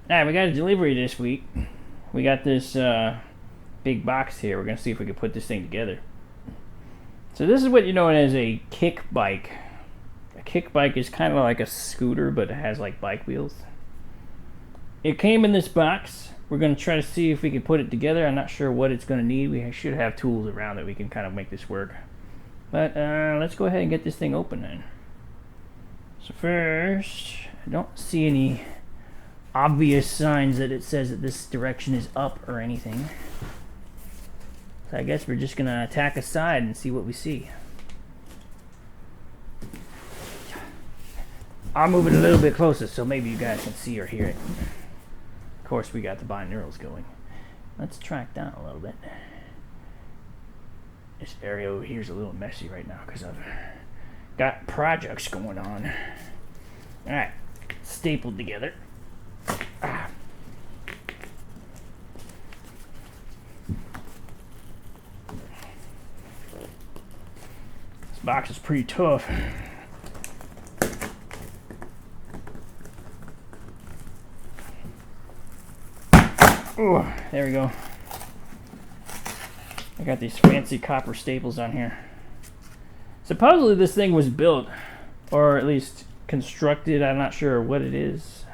Alright, we got a delivery this week. We got this big box here. We're going to see if we can put this thing together. So this is what you know as a kick bike. A kick bike is kind of like a scooter, but it has like bike wheels. It came in this box. We're going to try to see if we can put it together. I'm not sure what it's going to need. We should have tools around that we can kind of make this work. But let's go ahead and get this thing open then. So first, I don't see any obvious signs that it says that this direction is up or anything. So I guess we're just going to attack a side and see what we see. I'll move it a little bit closer so maybe you guys can see or hear it. Of course, we got the binaurals going. Let's track down a little bit. This area over here is a little messy right now because I've got projects going on. Alright, stapled together. Ah. This box is pretty tough. Oh, there we go. I got these fancy copper staples on here. Supposedly this thing was built, or at least constructed, I'm not sure what it is,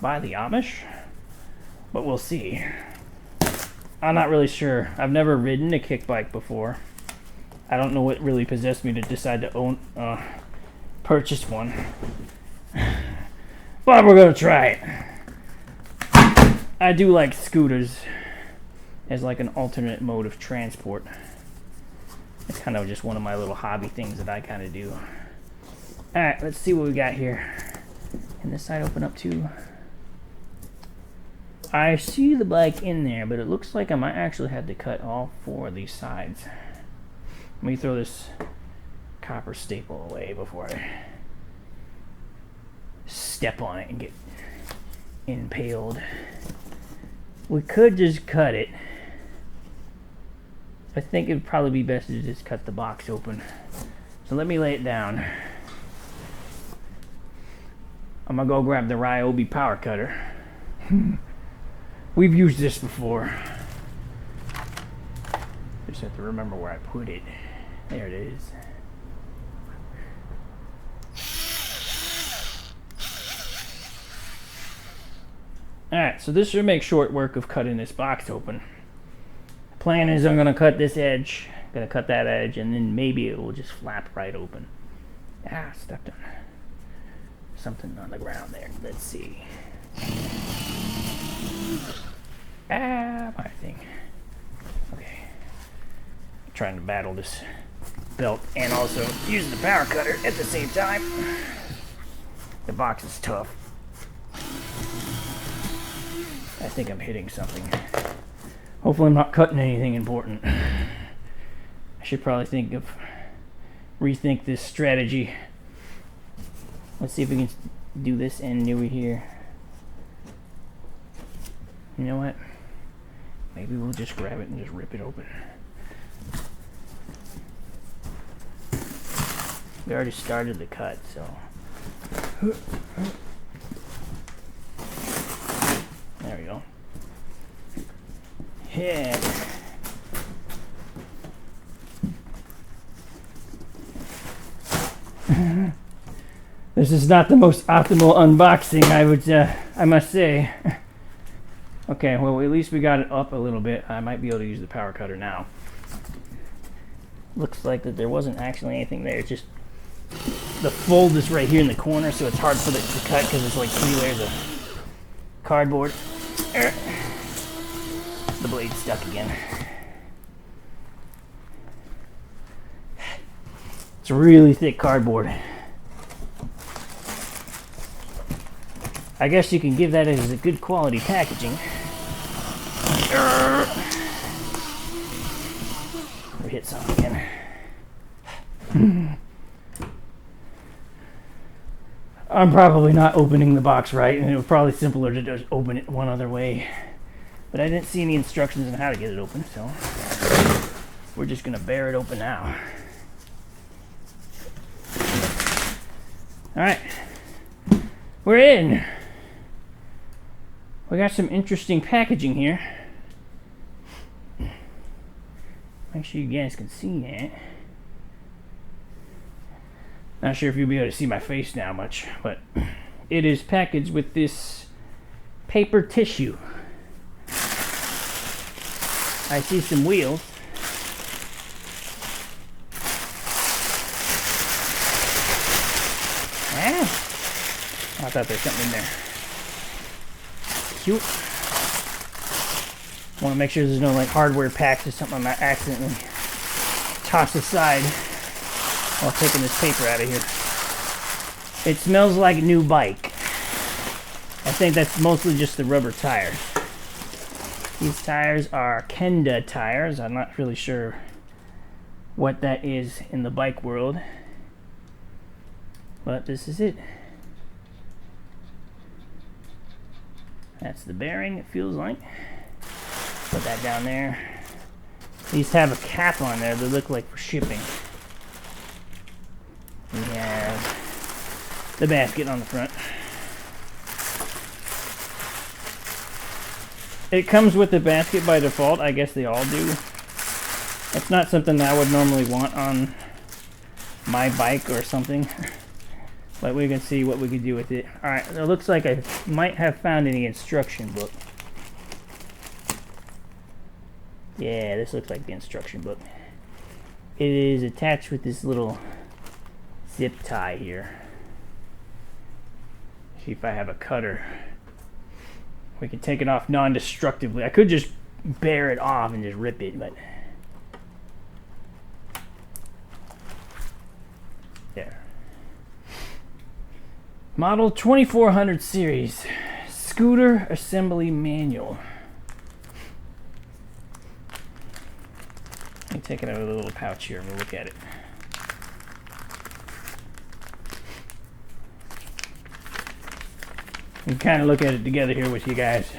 by the Amish, but we'll see. I'm not really sure. I've never ridden a kick bike before. I don't know what really possessed me to decide to purchase one. But we're gonna try it. I do like scooters as like an alternate mode of transport. It's kind of just one of my little hobby things that I kind of do. Alright, let's see what we got here. Can this side open up too? I see the bike in there, but it looks like I might actually have to cut all four of these sides. Let me throw this copper staple away before I step on it and get impaled. We could just cut it. I think it would probably be best to just cut the box open. So let me lay it down. I'm gonna go grab the Ryobi power cutter. We've used this before. Just have to remember where I put it. There it is. Alright, so this should make short work of cutting this box open. The plan is I'm going to cut this edge, going to cut that edge, and then maybe it will just flap right open. Ah, stepped on something on the ground there. Let's see. Ah, my thing. Okay. I'm trying to battle this belt and also use the power cutter at the same time. The box is tough. I think I'm hitting something. Hopefully I'm not cutting anything important. I should probably rethink this strategy. Let's see if we can do this end over here. You know what? Maybe we'll just grab it and just rip it open. We already started the cut, so. There we go. Yeah. This is not the most optimal unboxing, I must say. Okay, well at least we got it up a little bit. I might be able to use the power cutter now. Looks like that there wasn't actually anything there. It's just the fold is right here in the corner, so it's hard for it to cut because it's like 3 layers of cardboard. The blade's stuck again. It's really thick cardboard. I guess you can give that as a good quality packaging. We hit something again. I'm probably not opening the box right, and it was probably simpler to just open it one other way. But I didn't see any instructions on how to get it open, so we're just gonna bear it open now. All right, we're in. We got some interesting packaging here. Make sure you guys can see that. Not sure if you'll be able to see my face now much, but it is packaged with this paper tissue. I see some wheels. Ah, I thought there's something in there. Cute. Want to make sure there's no like hardware packs or something I might accidentally toss aside while taking this paper out of here. It smells like a new bike. I think that's mostly just the rubber tires. These tires are Kenda tires. I'm not really sure what that is in the bike world, but this is it. That's the bearing, it feels like. Put that down there. These have a cap on there that look like for shipping. We have the basket on the front. It comes with the basket by default. I guess they all do. It's not something that I would normally want on my bike or something. But we can see what we can do with it. Alright, it looks like I might have found any instruction book. Yeah, this looks like the instruction book. It is attached with this little zip tie here. See if I have a cutter. We can take it off non-destructively. I could just bear it off and just rip it, but there. Model 2400 series scooter assembly manual. Let me take it out of the little pouch here and we'll look at it. We can kind of look at it together here with you guys.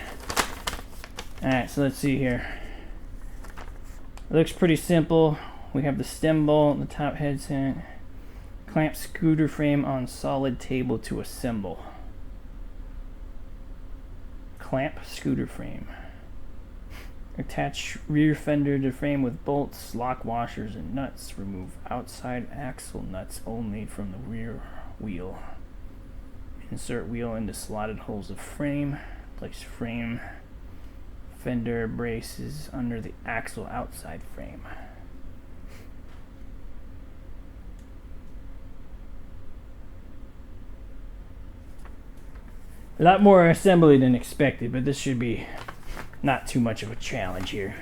Alright, so let's see here. It looks pretty simple. We have the stem bolt, the top headset, clamp scooter frame on solid table to assemble. Clamp scooter frame. Attach rear fender to frame with bolts, lock washers, and nuts. Remove outside axle nuts only from the rear wheel. Insert wheel into slotted holes of frame. Place frame fender braces under the axle outside frame. A lot more assembly than expected, but this should be not too much of a challenge here.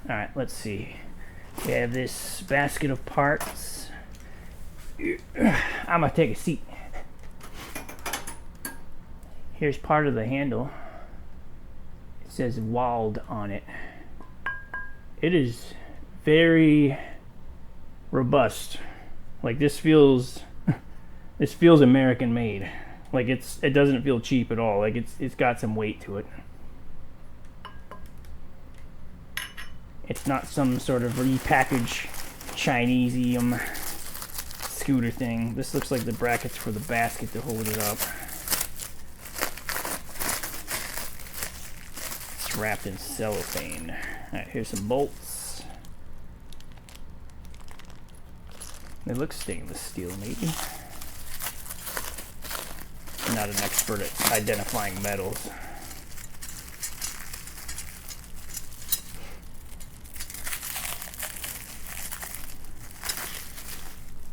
Alright, let's see. We have this basket of parts. I'm gonna take a seat. Here's part of the handle. It says Wald on it. It is very robust. Like this feels American made. Like it doesn't feel cheap at all. Like it's got some weight to it. It's not some sort of repackaged Chinese-y scooter thing. This looks like the brackets for the basket to hold it up. It's wrapped in cellophane. Alright, here's some bolts. They look stainless steel, maybe. I'm not an expert at identifying metals.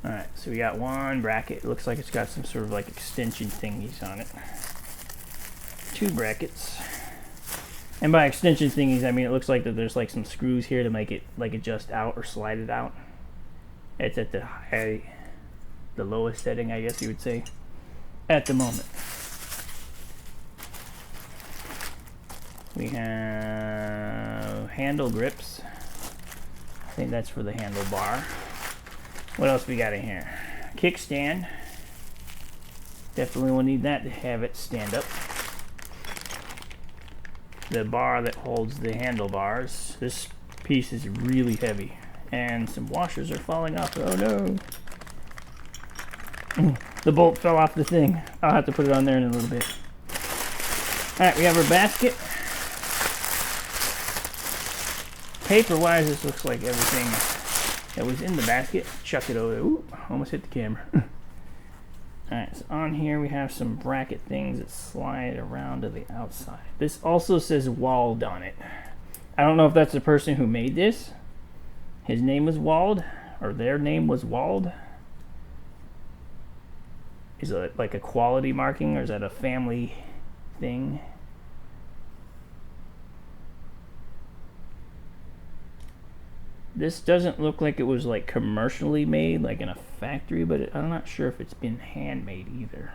Alright, so we got one bracket. It looks like it's got some sort of like extension thingies on it. Two brackets. And by extension thingies, I mean it looks like that there's like some screws here to make it like adjust out or slide it out. It's at the lowest setting, I guess you would say, at the moment. We have handle grips. I think that's for the handlebar. What else we got in here? Kickstand. Definitely will need that to have it stand up. The bar that holds the handlebars. This piece is really heavy. And some washers are falling off. Oh no. The bolt fell off the thing. I'll have to put it on there in a little bit. Alright, we have our basket. Paper-wise, this looks like everything that was in the basket. Chuck it over there. Ooh, almost hit the camera. Alright, so on here we have some bracket things that slide around to the outside. This also says Wald on it. I don't know if that's the person who made this. His name was Wald, or their name was Wald. Is it like a quality marking, or is that a family thing? This doesn't look like it was like commercially made, like in a factory, but I'm not sure if it's been handmade either.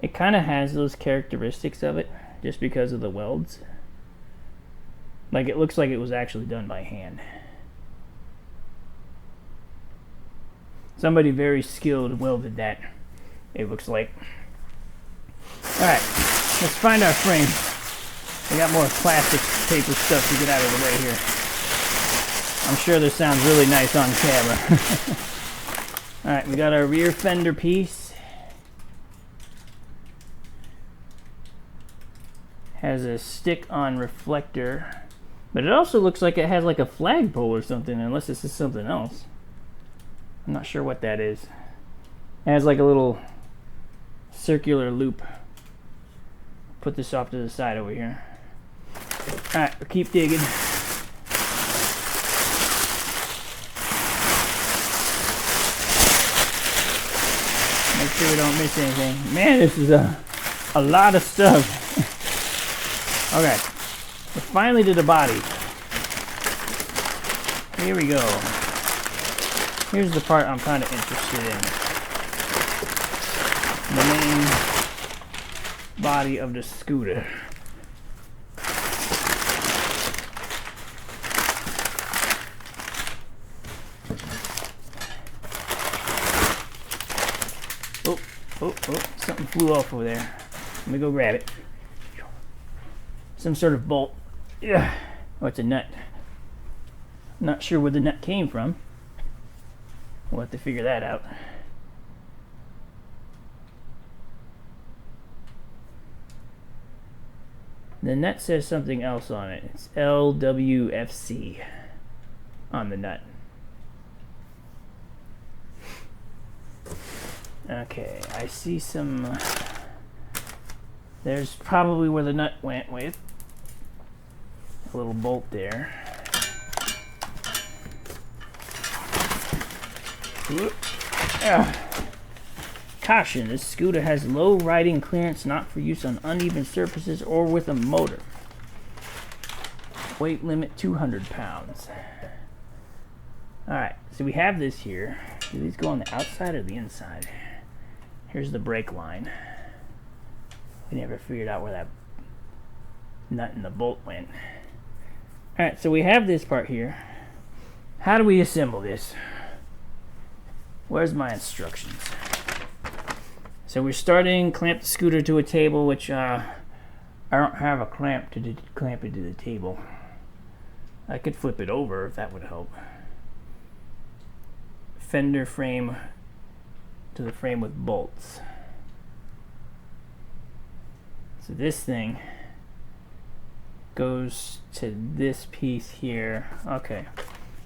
It kind of has those characteristics of it, just because of the welds. Like it looks like it was actually done by hand. Somebody very skilled welded that, it looks like. Alright, let's find our frame. We got more plastic paper stuff to get out of the way here. I'm sure this sounds really nice on camera. Alright, we got our rear fender piece. Has a stick-on reflector. But it also looks like it has like a flagpole or something, unless this is something else. I'm not sure what that is. It has like a little circular loop. Put this off to the side over here. Alright, we'll keep digging. Make sure we don't miss anything. Man, this is a lot of stuff. Okay, we're finally to the body. Here we go. Here's the part I'm kind of interested in. The main body of the scooter. Oh, something flew off over there. Let me go grab it. Some sort of bolt. Yeah. Oh, it's a nut. Not sure where the nut came from. We'll have to figure that out. The nut says something else on it. It's LWFC on the nut. Okay, I see some... there's probably where the nut went with. A little bolt there. Caution, this scooter has low riding clearance, not for use on uneven surfaces or with a motor. Weight limit 200 pounds. Alright, so we have this here. Do these go on the outside or the inside? Here's the brake line. I never figured out where that nut and the bolt went. Alright, so we have this part here. How do we assemble this? Where's my instructions? So we're starting, clamp the scooter to a table, which I don't have a clamp to clamp it to the table. I could flip it over if that would help. Fender frame to the frame with bolts. So this thing goes to this piece here. Okay.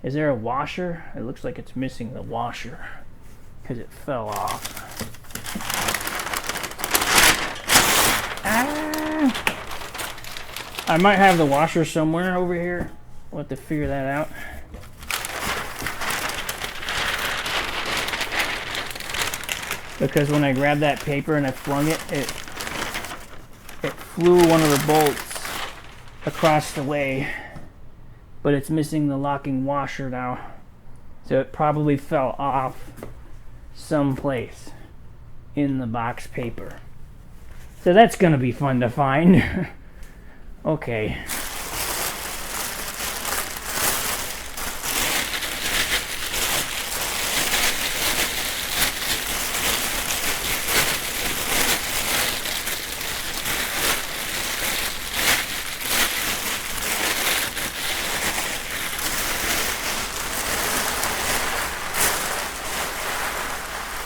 Is there a washer? It looks like it's missing the washer because it fell off. Ah! I might have the washer somewhere over here. We'll have to figure that out. Because when I grabbed that paper and I flung it, it flew one of the bolts across the way, but it's missing the locking washer now, so it probably fell off someplace in the box paper. So that's gonna be fun to find. Okay.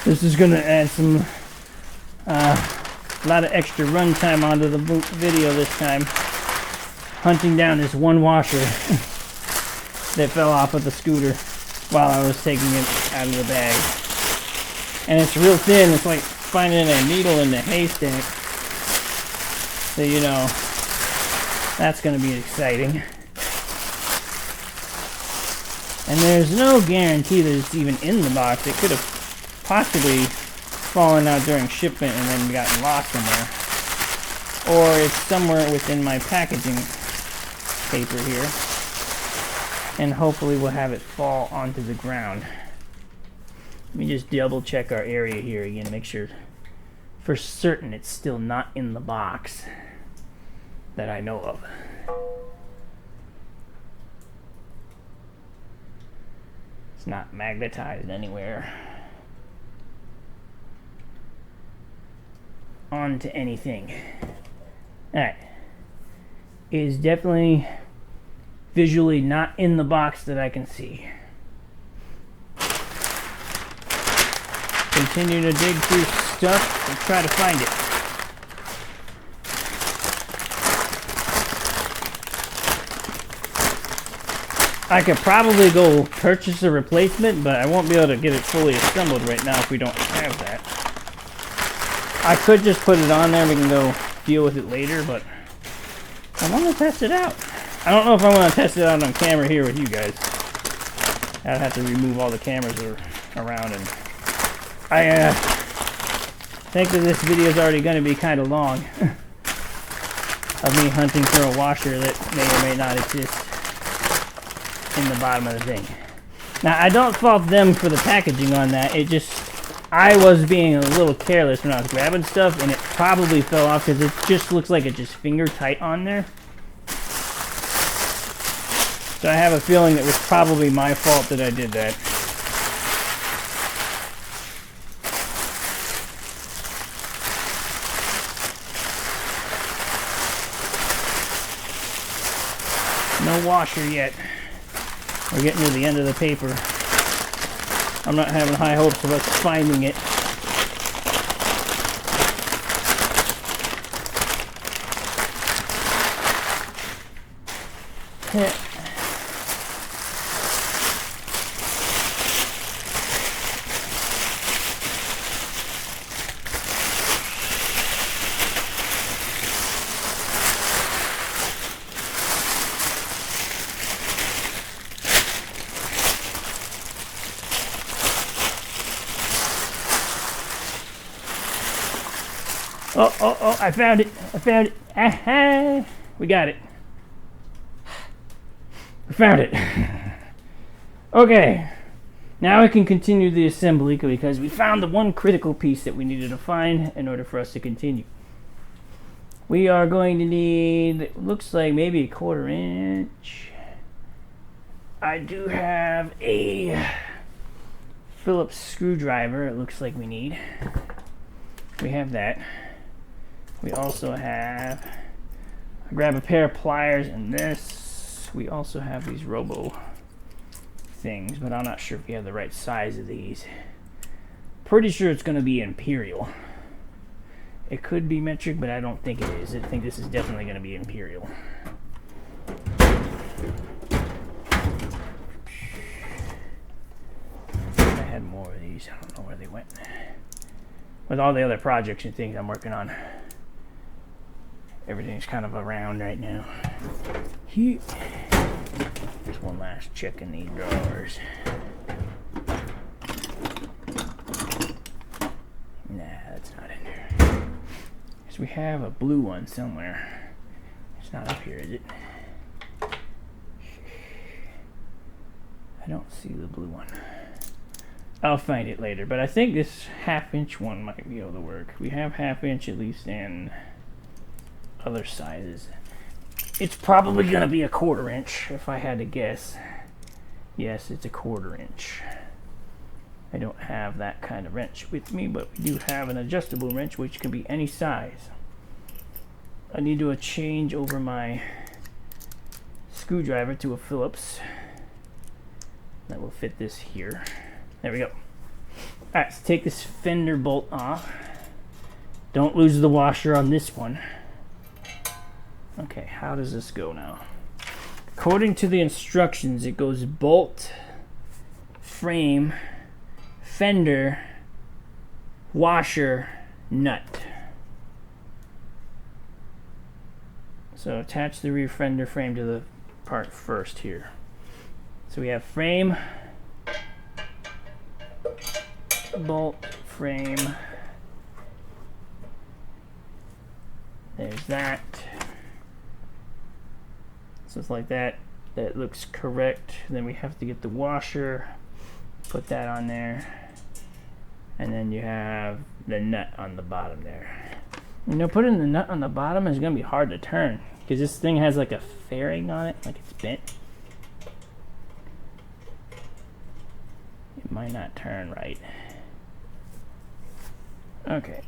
This is going to add some A lot of extra run time onto the video this time. Hunting down this one washer that fell off of the scooter while I was taking it out of the bag. And it's real thin. It's like finding a needle in the haystack. So, you know, that's going to be exciting. And there's no guarantee that it's even in the box. It could have possibly fallen out during shipment and then gotten lost somewhere. Or it's somewhere within my packaging paper here. And hopefully we'll have it fall onto the ground. Let me just double check our area here again. Make sure for certain it's still not in the box that I know of. It's not magnetized anywhere onto anything. Alright. It is definitely visually not in the box that I can see. Continue to dig through stuff and try to find it. I could probably go purchase a replacement, but I won't be able to get it fully assembled right now if we don't have that. I could just put it on there and we can go deal with it later, but I want to test it out. I don't know if I want to test it out on camera here with you guys. I'd have to remove all the cameras around, and I think that this video is already going to be kind of long of me hunting for a washer that may or may not exist in the bottom of the thing. Now, I don't fault them for the packaging on that. It just, I was being a little careless when I was grabbing stuff, and it probably fell off because it just looks like it's just finger tight on there. So I have a feeling it was probably my fault that I did that. No washer yet. We're getting to the end of the paper. I'm not having high hopes of us finding it. Oh, I found it. Aha! We got it. We found it. Okay. Now we can continue the assembly because we found the one critical piece that we needed to find in order for us to continue. We are going to need, it looks like maybe a 1/4 inch. I do have a Phillips screwdriver, it looks like we need. We have that. We also have, I grab a pair of pliers and this. We also have these robo things, but I'm not sure if we have the right size of these. Pretty sure it's going to be imperial. It could be metric, but I don't think it is. I think this is definitely going to be imperial. I had more of these. I don't know where they went. With all the other projects and things I'm working on, everything's kind of around right now. Here. Just one last check in these drawers. Nah, that's not in there. Guess we have a blue one somewhere. It's not up here, is it? I don't see the blue one. I'll find it later, but I think this 1/2 inch one might be able to work. We have 1/2 inch at least in other sizes. It's probably going to be a 1/4 inch if I had to guess. Yes, it's a 1/4 inch. I don't have that kind of wrench with me, but we do have an adjustable wrench which can be any size. I need to change over my screwdriver to a Phillips. That will fit this here. There we go. Alright, so take this fender bolt off. Don't lose the washer on this one. Okay, how does this go now? According to the instructions, it goes bolt, frame, fender, washer, nut. So attach the rear fender frame to the part first here. So we have frame, bolt, frame. There's that. So it's like that. That looks correct. Then we have to get the washer, put that on there, and then you have the nut on the bottom there. You know, putting the nut on the bottom is gonna be hard to turn because this thing has like a fairing on it, like it's bent. It might not turn right. Okay.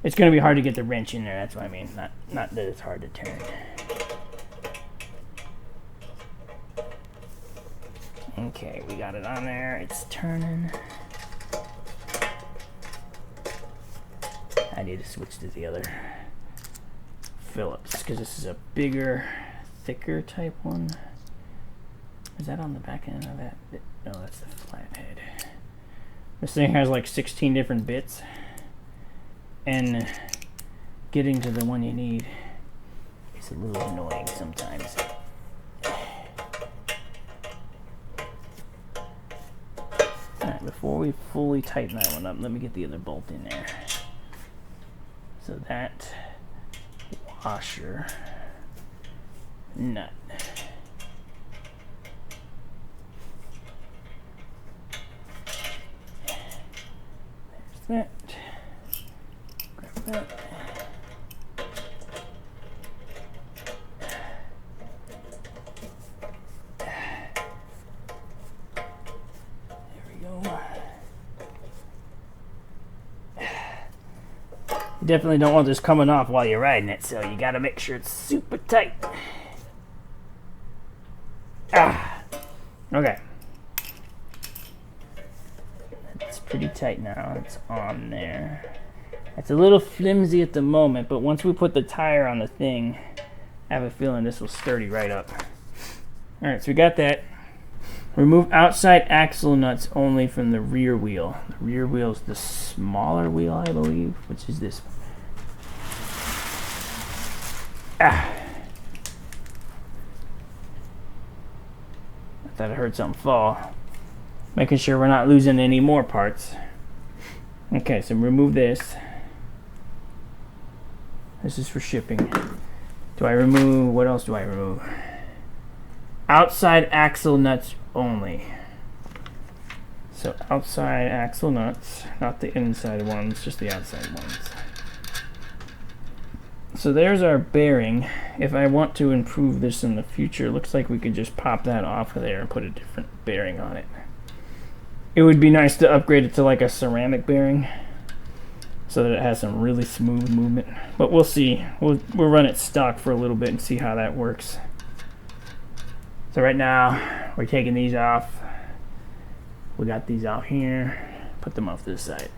It's gonna be hard to get the wrench in there, that's what I mean. Not that it's hard to turn. Okay, we got it on there. It's turning. I need to switch to the other Phillips because this is a bigger, thicker type one. Is that on the back end of that bit? No, that's the flathead. This thing has like 16 different bits, and getting to the one you need is a little annoying sometimes. Alright, before we fully tighten that one up, let me get the other bolt in there. So that washer nut. There's that. Grab that. You definitely don't want this coming off while you're riding it, so you gotta make sure it's super tight. Okay. It's pretty tight now. It's on there. It's a little flimsy at the moment, but once we put the tire on the thing, I have a feeling this will sturdy right up. Alright, so we got that. Remove outside axle nuts only from the rear wheel. The rear wheel is the smaller wheel, I believe, which is this one. I thought I heard something fall. Making sure we're not losing any more parts. Okay, so remove this. This is for shipping. Do I remove, what else do I remove? Outside axle nuts only. So outside axle nuts, not the inside ones, just the outside ones. So there's our bearing. If I want to improve this in the future, looks like we could just pop that off of there and put a different bearing on it. It would be nice to upgrade it to like a ceramic bearing so that it has some really smooth movement. But we'll see. We'll run it stock for a little bit and see how that works. So right now, we're taking these off. We got these out here. Put them off to the side.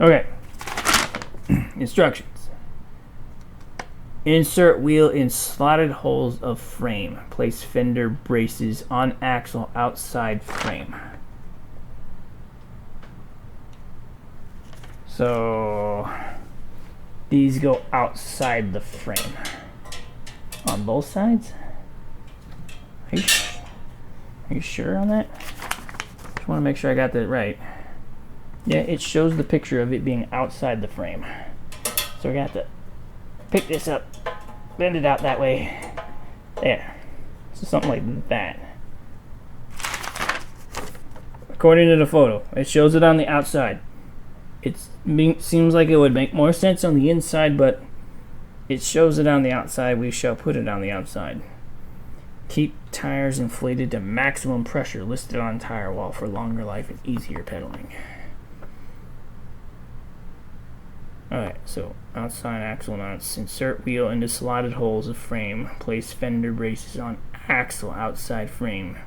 Okay. Instructions. Insert wheel in slotted holes of frame. Place fender braces on axle outside frame. So these go outside the frame. On both sides? Are you sure on that? Just want to make sure I got that right. Yeah, it shows the picture of it being outside the frame. So we got to pick this up, bend it out that way. There. So something like that. According to the photo, it shows it on the outside. It seems like it would make more sense on the inside, but it shows it on the outside. We shall put it on the outside. Keep tires inflated to maximum pressure listed on tire wall for longer life and easier pedaling. Alright, so outside axle nuts. Insert wheel into slotted holes of frame. Place fender braces on axle outside frame.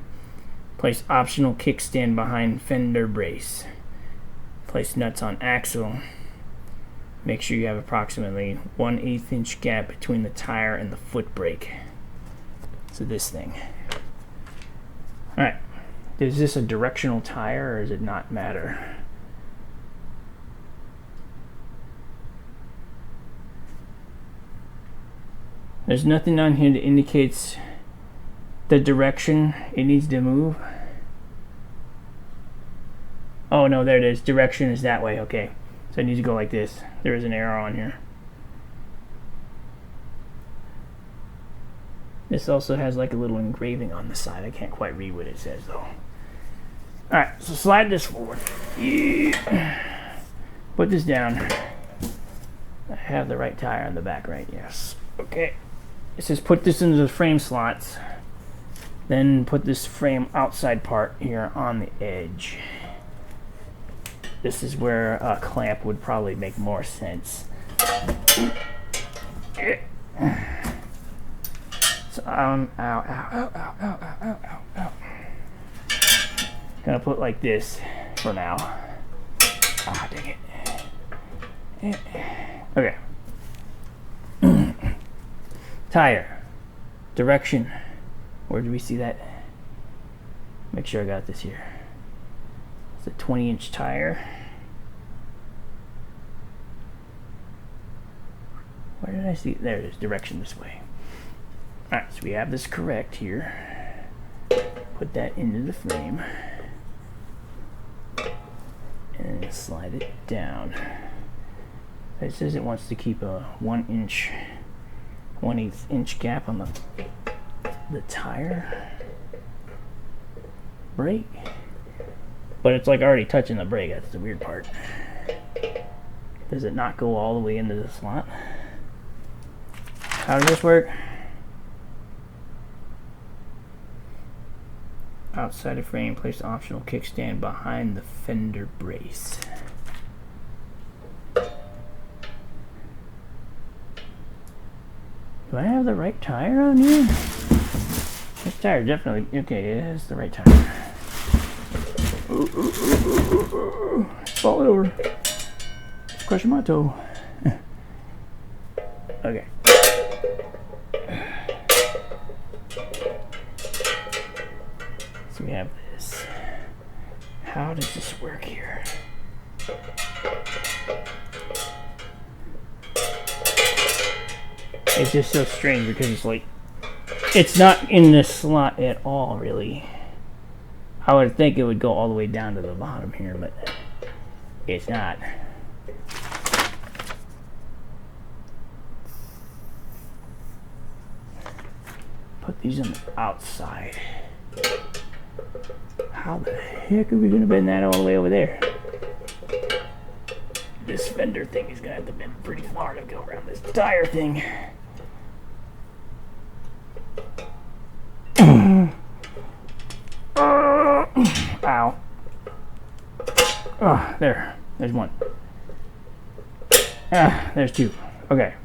Place optional kickstand behind fender brace. Place nuts on axle. make sure you have approximately 1/8 inch gap between the tire and the foot brake. So this thing. Alright, is this a directional tire or does it not matter? There's nothing on here that indicates the direction it needs to move. Oh no, there it is. Direction is that way, okay. So it needs to go like this. There is an arrow on here. This also has like a little engraving on the side. I can't quite read what it says though. Alright, so slide this forward. Yeah. Put this down. I have the right tire on the back, right? Yes. Okay. It says put this into the frame slots. Then put this frame outside part here on the edge. This is where a clamp would probably make more sense. So ow, ow, ow, ow, ow, ow, ow, ow. Gonna put like this for now. Ah, dang it. Okay. Tire. Direction. Where do we see that? Make sure I got this here. It's a 20-inch tire. Where did I see it? There it is. Direction this way. Alright, so we have this correct here. Put that into the frame. And slide it down. It says it wants to keep a 1/8 inch gap on the tire brake. But it's like already touching the brake. That's the weird part. Does it not go all the way into the slot? How does this work? Outside of frame, place optional kickstand behind the fender brace. Do I have the right tire on here? This tire definitely, okay, it has the right tire. Fall it over. It's crushing my toe. Okay. So we have this. How does this work here? It's just so strange because it's like, it's not in this slot at all, really. I would think it would go all the way down to the bottom here, but it's not. Put these on the outside. How the heck are we going to bend that all the way over there? This fender thing is going to have to bend pretty far to go around this tire thing. Ow. Oh, there. There's one. There's two. Okay.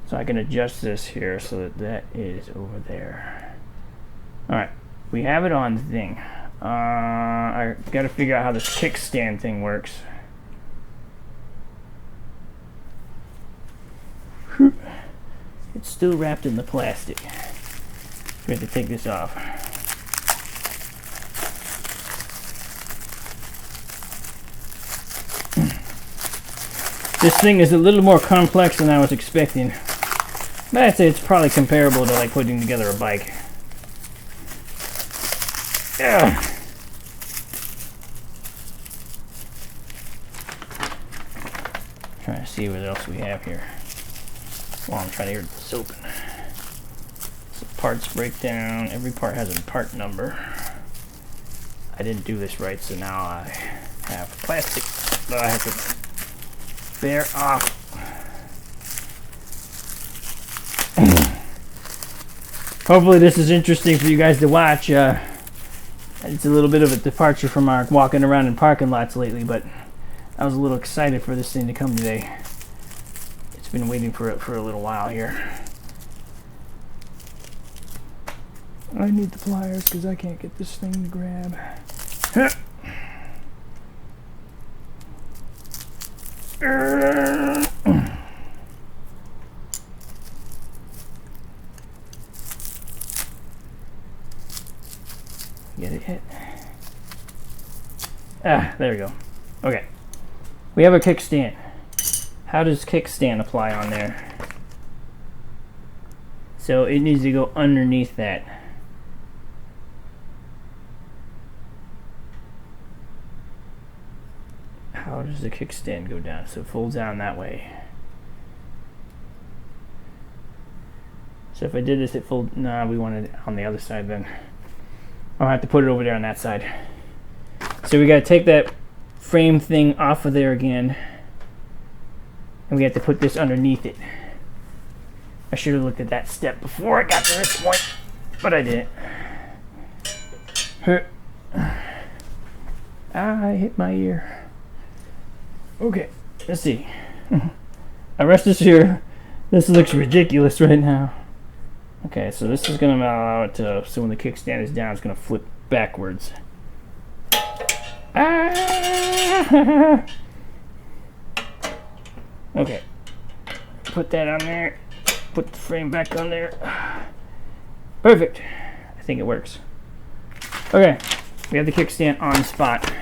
So I can adjust this here so that that is over there. Alright. We have it on the thing. I gotta figure out how this kickstand thing works. It's still wrapped in the plastic. We have to take this off. This thing is a little more complex than I was expecting. But I'd say it's probably comparable to like putting together a bike. Yeah. Trying to see what else we have here. While I'm trying to get this open. So parts breakdown. Every part has a part number. I didn't do this right, so now I have plastic that I have to bear off. Hopefully this is interesting for you guys to watch. It's a little bit of a departure from our walking around in parking lots lately, but I was a little excited for this thing to come today. It's been waiting for it for a little while here. I need the pliers because I can't get this thing to grab. Get it hit. Ah, there we go. Okay. We have a kickstand. How does kickstand apply on there? So it needs to go underneath that. How does the kickstand go down? So it folds down that way. So if I did this, it folds. Nah, we want it on the other side then. I'll have to put it over there on that side. So we got to take that frame thing off of there again. And we have to put this underneath it. I should have looked at that step before I got to this point, but I didn't. I hit my ear. Okay, let's see. I rest assured, this looks ridiculous right now. Okay, so this is going to allow it to, so when the kickstand is down, it's going to flip backwards. Ah! Okay, put that on there, put the frame back on there. Perfect. I think it works. Okay, we have the kickstand on the spot.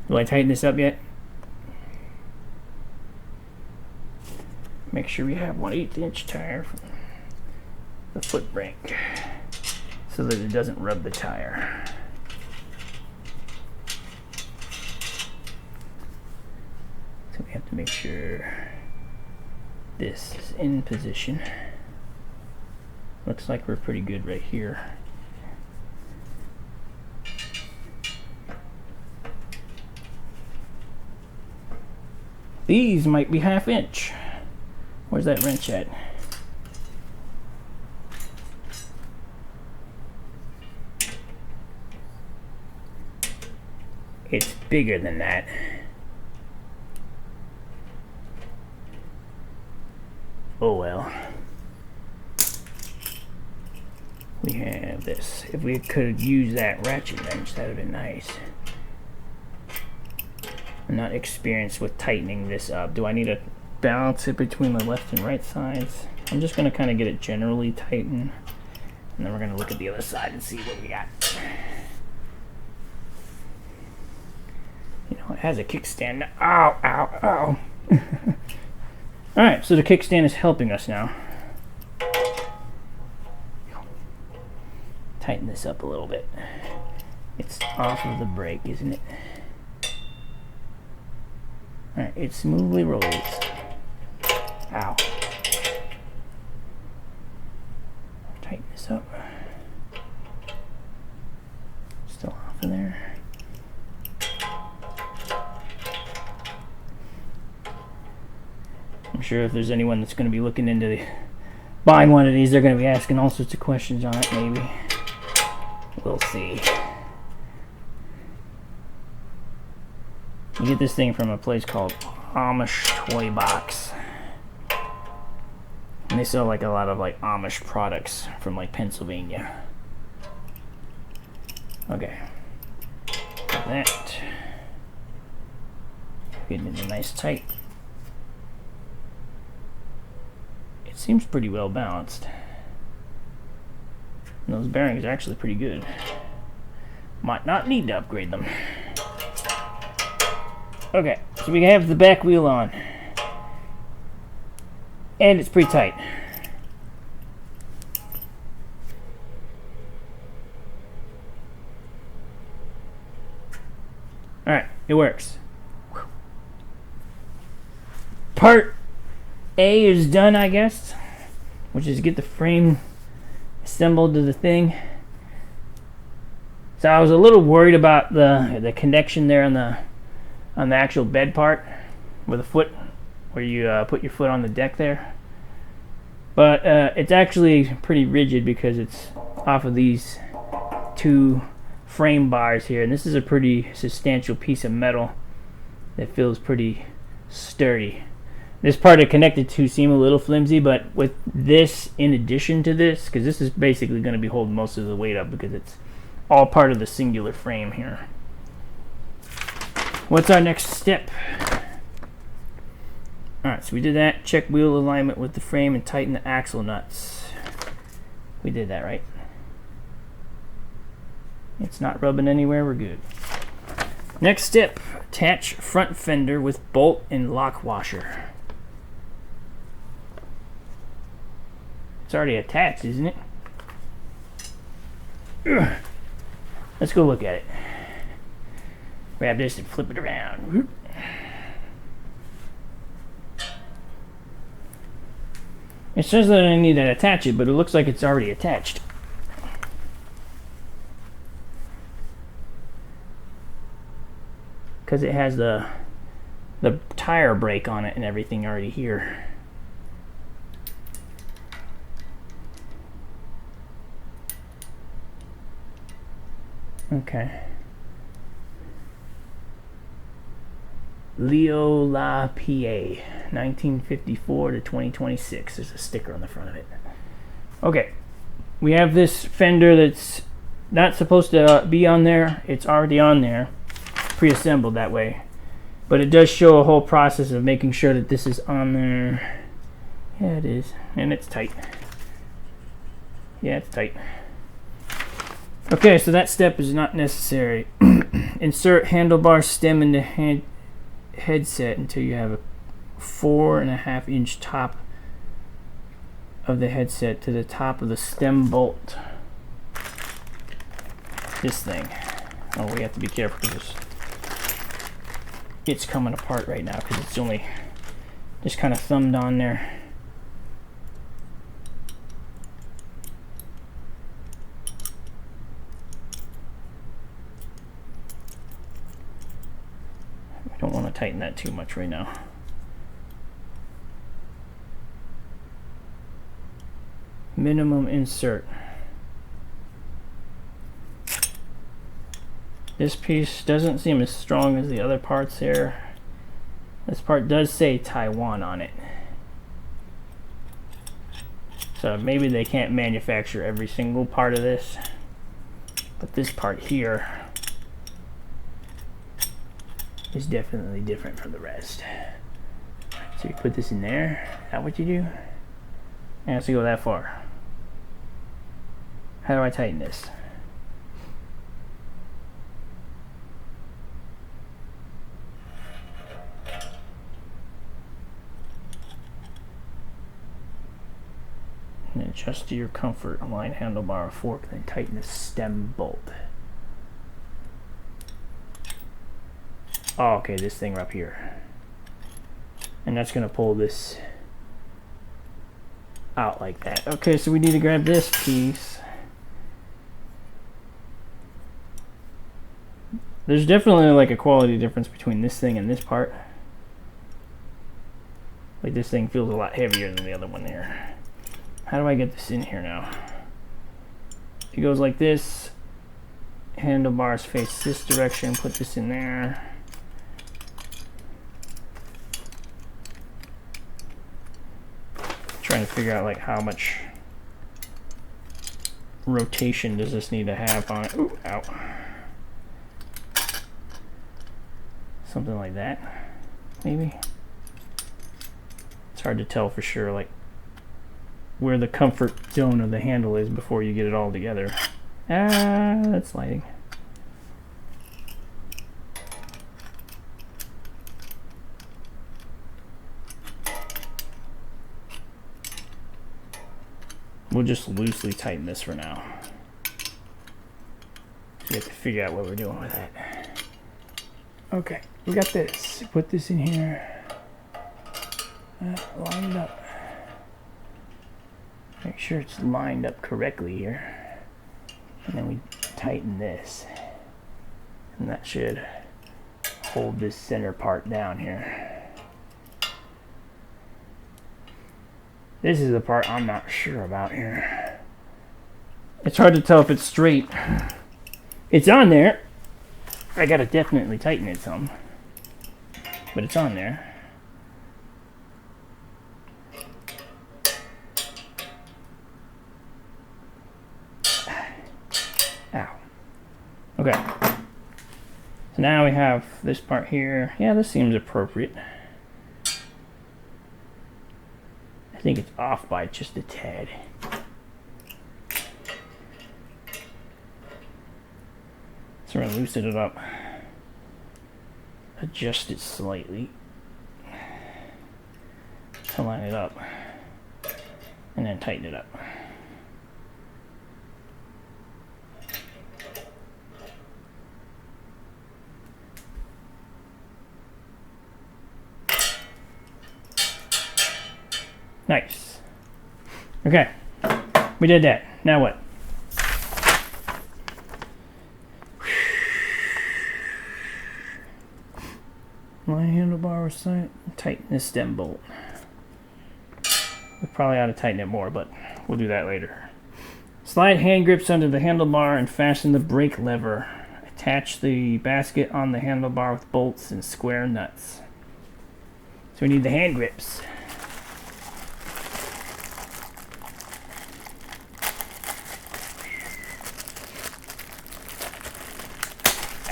Do I tighten this up yet? Make sure we have 1/8 inch tire for the foot brake so that it doesn't rub the tire. So we have to make sure this is in position. Looks like we're pretty good right here. These might be 1/2 inch. Where's that wrench at? It's bigger than that. Oh well. We have this. If we could use that ratchet wrench, that would have been nice. I'm not experienced with tightening this up. Do I need to balance it between the left and right sides? I'm just going to kind of get it generally tightened, and then we're going to look at the other side and see what we got. You know, it has a kickstand. Ow, ow, ow. Alright, so the kickstand is helping us now. Tighten this up a little bit. It's off of the brake, isn't it? Alright, it smoothly rolls. Ow. Tighten this up. Still off in there. I'm sure if there's anyone that's going to be looking into buying one of these, they're going to be asking all sorts of questions on it, maybe. We'll see. You get this thing from a place called AmishToyBox. And they sell like a lot of like Amish products from like Pennsylvania. Okay. Got that. Getting it nice tight. It seems pretty well balanced. And those bearings are actually pretty good. Might not need to upgrade them. Okay, so we have the back wheel on. And it's pretty tight. Alright, it works. Part A is done, I guess, which is get the frame assembled to the thing. So I was a little worried about the connection there on the actual bed part, where the foot, where you put your foot on the deck there. But it's actually pretty rigid because it's off of these two frame bars here, and this is a pretty substantial piece of metal that feels pretty sturdy. This part it connected to seemed a little flimsy, but with this in addition to this, because this is basically going to be holding most of the weight up because it's all part of the singular frame here. What's our next step? Alright, so we did that. Check wheel alignment with the frame and tighten the axle nuts. We did that, right? It's not rubbing anywhere, we're good. Next step, attach front fender with bolt and lock washer. It's already attached, isn't it? Ugh. Let's go look at it. Grab this and flip it around. It says that I need to attach it, but it looks like it's already attached. Because it has the tire brake on it and everything already here. Okay. Leo La PA, 1954 to 2026. There's a sticker on the front of it. Okay. We have this fender that's not supposed to be on there. It's already on there. Pre-assembled that way. But it does show a whole process of making sure that this is on there. Yeah, it is. And it's tight. Yeah, it's tight. Okay, so that step is not necessary. Insert handlebar stem in the headset until you have a 4.5 inch top of the headset to the top of the stem bolt. This thing. Oh, we have to be careful because it's coming apart right now because it's only just kind of thumbed on there. I don't want to tighten that too much right now. Minimum insert. This piece doesn't seem as strong as the other parts here. This part does say Taiwan on it. So maybe they can't manufacture every single part of this. But this part here is definitely different from the rest. So you put this in there. Is that what you do? It has to go that far. How do I tighten this? And adjust to your comfort. Align handlebar or fork, then tighten the stem bolt. Oh, okay, this thing up here. And that's gonna pull this out like that. Okay, so we need to grab this piece. There's definitely like a quality difference between this thing and this part. Like this thing feels a lot heavier than the other one there. How do I get this in here now? It goes like this. Handlebars face this direction. Put this in there. Trying to figure out like how much rotation does this need to have on it. Ooh, ow. Something like that, maybe. It's hard to tell for sure, like where the comfort zone of the handle is before you get it all together. Ah, that's sliding. We'll just loosely tighten this for now. So we have to figure out what we're doing with that. Okay, we got this. Put this in here. Line it up. Make sure it's lined up correctly here. And then we tighten this. And that should hold this center part down here. This is the part I'm not sure about here. It's hard to tell if it's straight. It's on there. I gotta definitely tighten it some. But it's on there. Ow. Okay. So now we have this part here. Yeah, this seems appropriate. I think it's off by just a tad. So we're going to loosen it up, adjust it slightly to line it up, and then tighten it up. Nice. Okay, we did that. Now what? My handlebar side, tighten this stem bolt. We probably ought to tighten it more, but we'll do that later. Slide hand grips under the handlebar and fasten the brake lever. Attach the basket on the handlebar with bolts and square nuts. So we need the hand grips.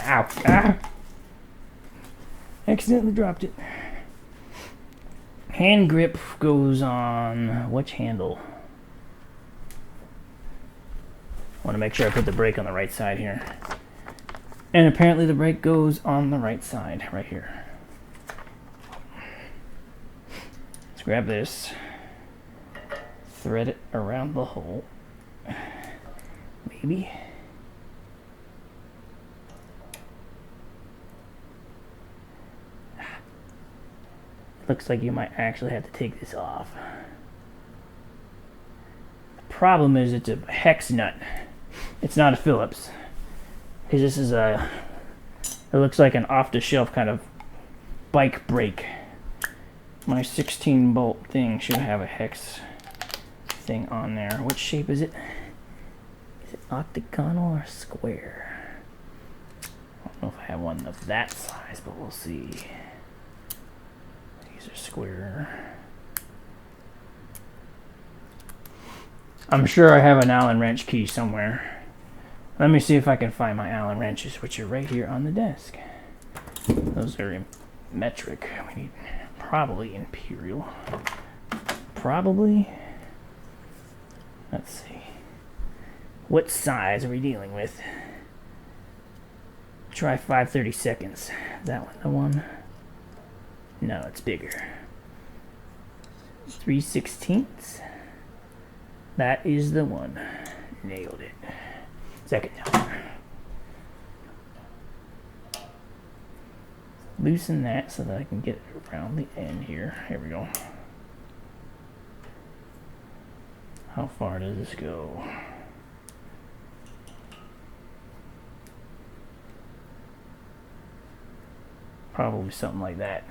Ow! Ah! Accidentally dropped it. Hand grip goes on which handle? Want to make sure I put the brake on the right side here. And apparently the brake goes on the right side, right here. Let's grab this, thread it around the hole. Maybe. Looks like you might actually have to take this off. The problem is it's a hex nut. It's not a Phillips. Because this is a, it looks like an off-the-shelf kind of bike brake. My 16 bolt thing should have a hex thing on there. What shape is it? Is it octagonal or square? I don't know if I have one of that size, but we'll see. These are square. I'm sure I have an Allen wrench key somewhere. Let me see if I can find my Allen wrenches, which are right here on the desk. Those are in metric. We need probably imperial. Probably. Let's see. What size are we dealing with? Try 5/32. Is that one the one? No, it's bigger. 3/16. That is the one. Nailed it. Second time. Loosen that so that I can get it around the end here. Here we go. How far does this go? Probably something like that.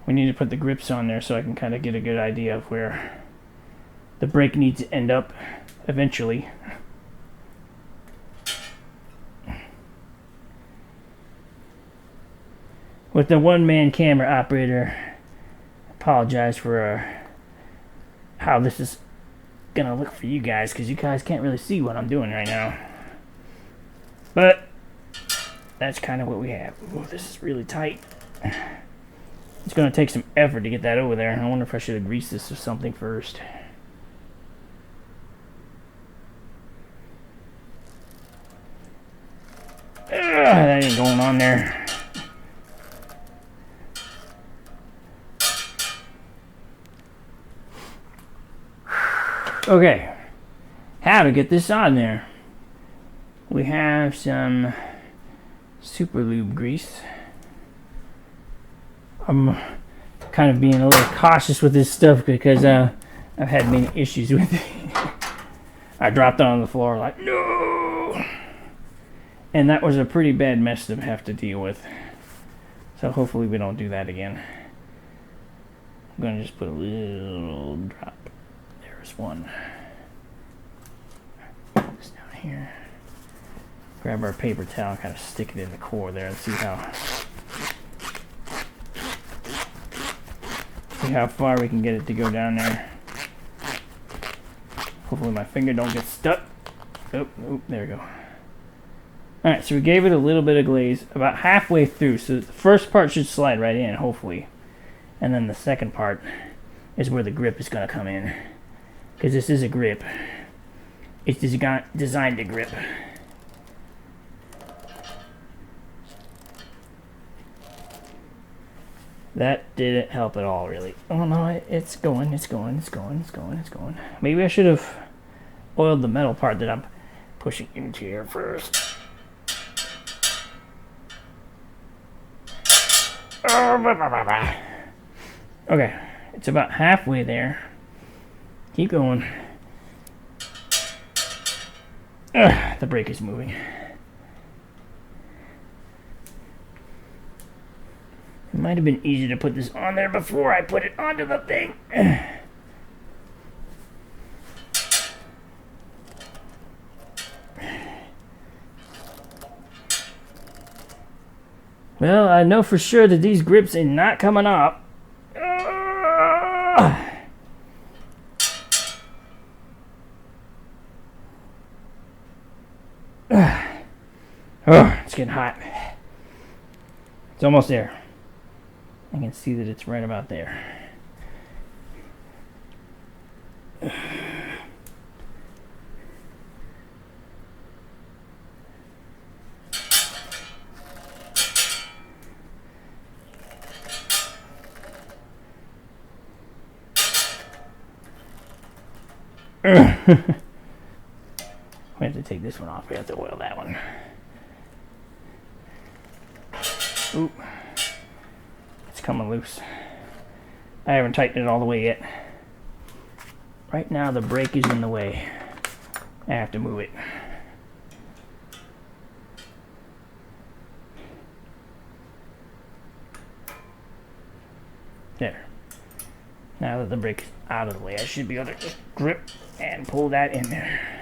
We need to put the grips on there so I can kind of get a good idea of where the brake needs to end up eventually. With the one-man camera operator, apologize for how this is gonna look for you guys, because you guys can't really see what I'm doing right now. But that's kind of what we have. Oh, this is really tight. It's gonna take some effort to get that over there. I wonder if I should have greased this or something first. That ain't going on there. Okay, how to get this on there? We have some super lube grease. I'm kind of being a little cautious with this stuff because I've had many issues with it. I dropped it on the floor like, no! And that was a pretty bad mess to have to deal with. So hopefully we don't do that again. I'm going to just put a little drop. There's one. Put this down here. Grab our paper towel and kind of stick it in the core there and see how far we can get it to go down there. Hopefully my finger don't get stuck. Oh, there we go. Alright, so we gave it a little bit of glaze about halfway through. So the first part should slide right in, hopefully. And then the second part is where the grip is going to come in. Because this is a grip. It's designed to grip. That didn't help at all, really. Oh no, it's going. Maybe I should have oiled the metal part that I'm pushing into here first. Okay, it's about halfway there. Keep going. The brake is moving. It might have been easier to put this on there before I put it onto the thing. Well, I know for sure that these grips are not coming up. Oh, it's getting hot. It's almost there. I can see that it's right about there. We have to take this one off. We have to oil that one. Ooh. It's coming loose. I haven't tightened it all the way yet. Right now the brake is in the way. I have to move it. There. Now that the brake is out of the way, I should be able to just grip and pull that in there.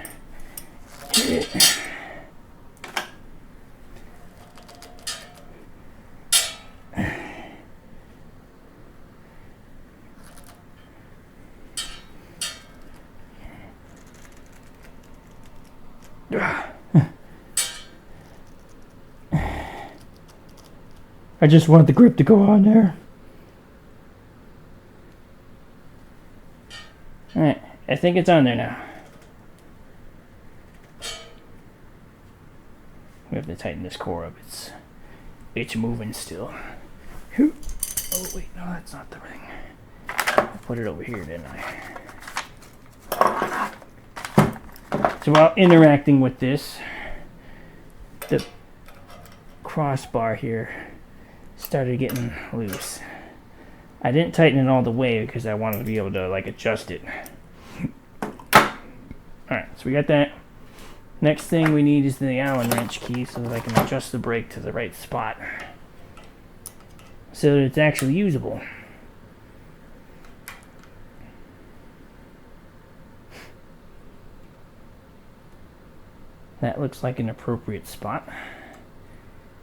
I just want the grip to go on there. Alright, I think it's on there now. We have to tighten this core up. It's moving still. Oh wait, no, that's not the ring. I put it over here, didn't I? So while interacting with this, the crossbar here started getting loose. I didn't tighten it all the way because I wanted to be able to like adjust it. Alright, so we got that. Next thing we need is the Allen wrench key so that I can adjust the brake to the right spot so that it's actually usable. That looks like an appropriate spot.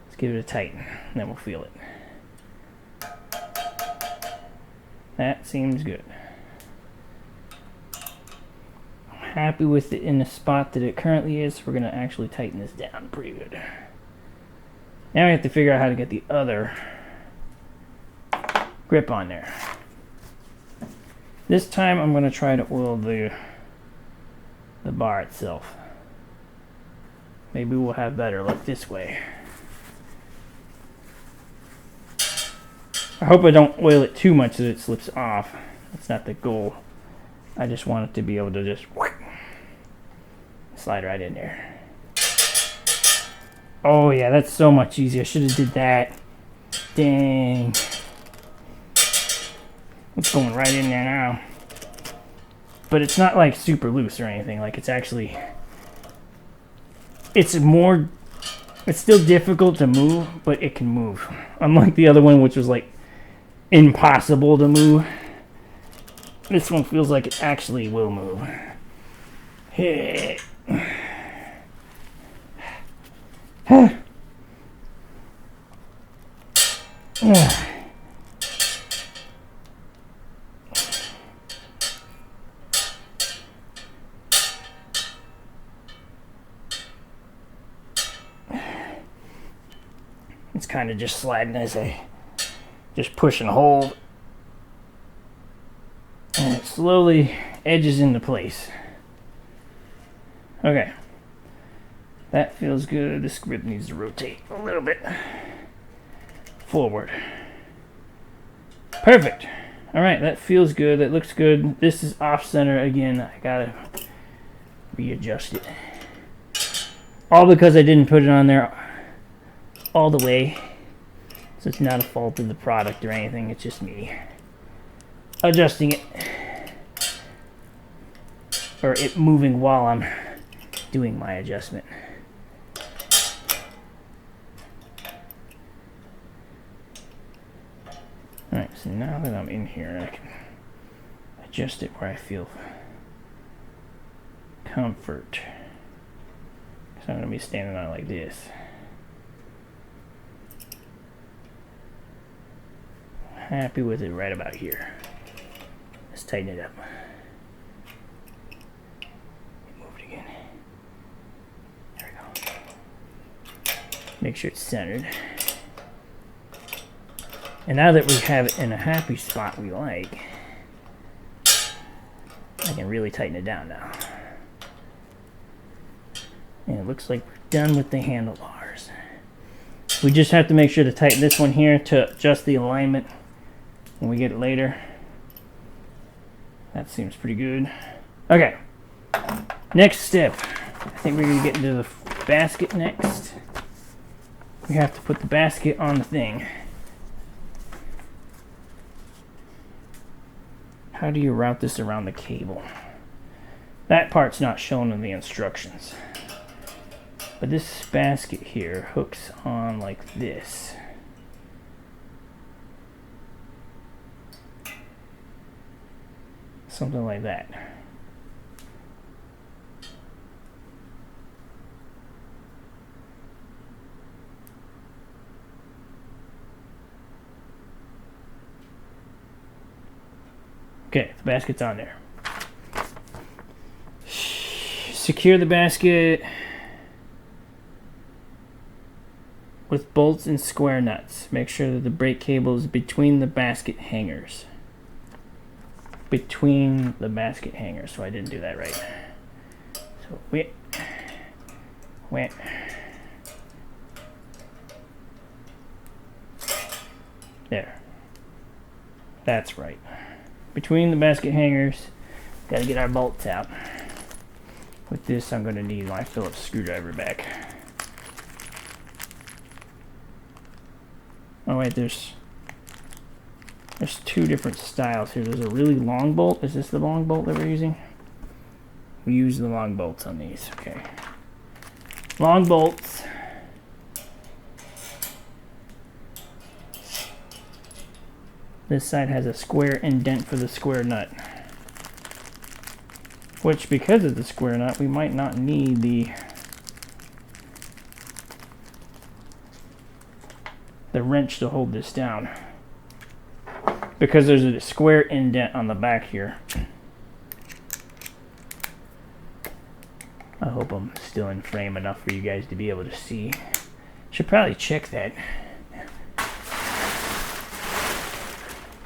Let's give it a tighten, and then we'll feel it. That seems good. I'm happy with it in the spot that it currently is, so we're going to actually tighten this down pretty good. Now we have to figure out how to get the other grip on there. This time I'm going to try to oil the bar itself. Maybe we'll have better luck this way. I hope I don't oil it too much that it slips off. That's not the goal. I just want it to be able to just slide right in there. Oh yeah, that's so much easier. I should have did that. Dang. It's going right in there now. But it's not like super loose or anything. Like it's actually... It's still difficult to move, but it can move. Unlike the other one, which was like impossible to move. This one feels like it actually will move. It's kind of just sliding as I just push and hold. slowly edges into place. Okay. That feels good. This grip needs to rotate a little bit forward. Perfect. All right, that feels good. That looks good. This is off center again. I gotta readjust it. All because I didn't put it on there all the way. So it's not a fault of the product or anything. It's just me adjusting it. Or it moving while I'm doing my adjustment. Alright, so now that I'm in here, I can adjust it where I feel comfort. So I'm going to be standing on it like this. Happy with it right about here. Let's tighten it up. Move it again. There we go. Make sure it's centered. And now that we have it in a happy spot we like, I can really tighten it down now. And it looks like we're done with the handlebars. We just have to make sure to tighten this one here to adjust the alignment when we get it later. That seems pretty good. Okay, next step. I think we're gonna get into the basket next. We have to put the basket on the thing. How do you route this around the cable? That part's not shown in the instructions. But this basket here hooks on like this. Something like that. Okay, the basket's on there. Secure the basket with bolts and square nuts. Make sure that the brake cable is between the basket hangers. Between the basket hangers, so I didn't do that right. So wait. There. That's right. Between the basket hangers, gotta get our bolts out. With this, I'm gonna need my Phillips screwdriver back. Oh wait, there's two different styles here. There's a really long bolt. Is this the long bolt that we're using? We use the long bolts on these. Okay. Long bolts. This side has a square indent for the square nut. Which, because of the square nut, we might not need the wrench to hold this down. Because there's a square indent on the back here. I hope I'm still in frame enough for you guys to be able to see. Should probably check that.